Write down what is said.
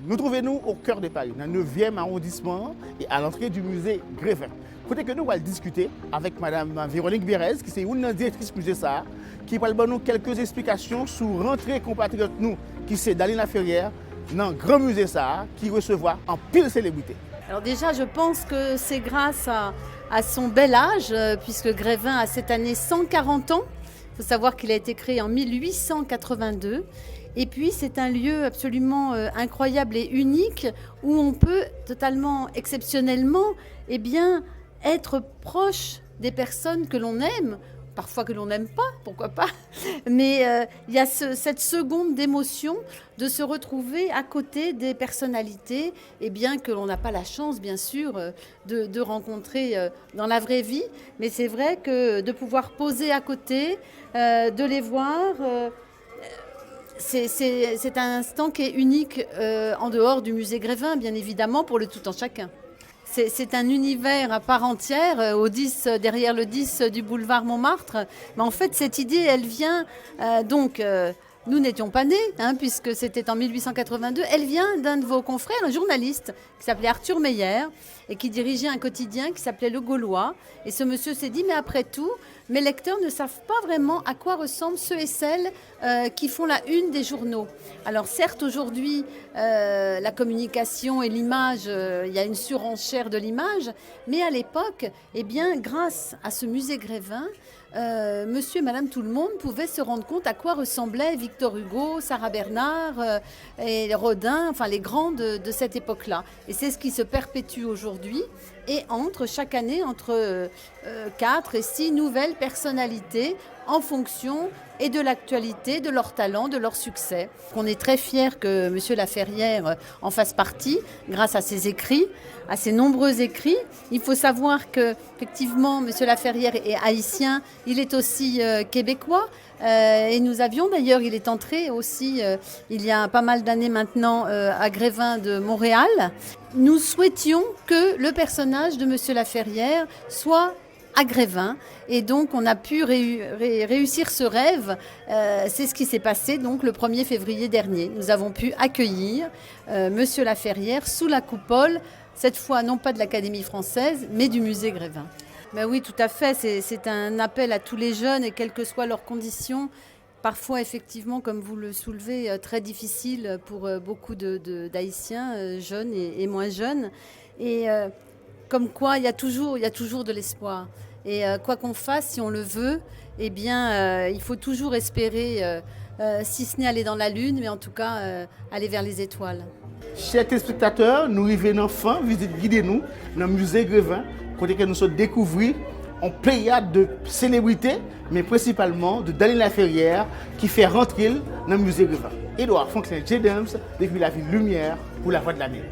Nous trouvons-nous au cœur de Paris, dans le 9e arrondissement et à l'entrée du musée Grévin. Côté que nous allons discuter avec Mme Véronique Bérez, qui est une directrice du musée ça, qui va nous quelques explications sur l'entrée compatriote nous, qui c'est Dany Laferrière, dans le grand musée ça, qui recevra en pile célébrité. Alors déjà, je pense que c'est grâce à son bel âge, puisque Grévin a cette année 140 ans. Il faut savoir qu'il a été créé en 1882. Et puis, c'est un lieu absolument incroyable et unique où on peut totalement, exceptionnellement, être proche des personnes que l'on aime. Parfois que l'on n'aime pas, pourquoi pas. Mais il y a cette seconde d'émotion de se retrouver à côté des personnalités, et bien que l'on n'a pas la chance, bien sûr, de rencontrer dans la vraie vie. Mais c'est vrai que de pouvoir poser à côté, de les voir, c'est un instant qui est unique en dehors du musée Grévin, bien évidemment, pour le tout en chacun. C'est un univers à part entière, derrière le 10 du boulevard Montmartre. Mais en fait, cette idée, elle vient nous n'étions pas nés, puisque c'était en 1882. Elle vient d'un de vos confrères, un journaliste qui s'appelait Arthur Meyer et qui dirigeait un quotidien qui s'appelait Le Gaulois. Et ce monsieur s'est dit, mais après tout, mes lecteurs ne savent pas vraiment à quoi ressemblent ceux et celles qui font la une des journaux. Alors certes, aujourd'hui, la communication et l'image, il y a une surenchère de l'image, mais à l'époque, grâce à ce musée Grévin, monsieur et madame tout le monde pouvaient se rendre compte à quoi ressemblaient Victor Hugo, Sarah Bernhardt et Rodin, enfin les grands de cette époque-là. Et c'est ce qui se perpétue aujourd'hui et chaque année entre 4 et 6 nouvelles personnalités en fonction et de l'actualité, de leur talent, de leur succès. On est très fiers que M. Laferrière en fasse partie grâce à ses écrits, à ses nombreux écrits. Il faut savoir qu'effectivement, M. Laferrière est haïtien, il est aussi québécois. Et nous avions d'ailleurs, il est entré aussi il y a pas mal d'années maintenant à Grévin de Montréal. Nous souhaitions que le personnage de M. Laferrière soit à Grévin et donc on a pu réussir ce rêve. C'est ce qui s'est passé donc le 1er février dernier. Nous avons pu accueillir Monsieur Laferrière sous la coupole, cette fois non pas de l'Académie française mais du musée Grévin. Ben oui, tout à fait, c'est un appel à tous les jeunes et quelles que soient leurs conditions. Parfois, effectivement, comme vous le soulevez, très difficile pour beaucoup d'Haïtiens, jeunes et moins jeunes. Et comme quoi, il y a toujours de l'espoir. Et quoi qu'on fasse, si on le veut, il faut toujours espérer, si ce n'est aller dans la lune, mais en tout cas, aller vers les étoiles. Chers téléspectateurs, nous arrivons enfin, guidez-nous dans le musée Grévin, côté que nous sommes découverts en pléiade de célébrités, mais principalement de Dany Laferrière, qui fait rentrer dans le musée Grévin. Édouard Franklin J. Adams, depuis la ville Lumière, pour la Voix de la Mer.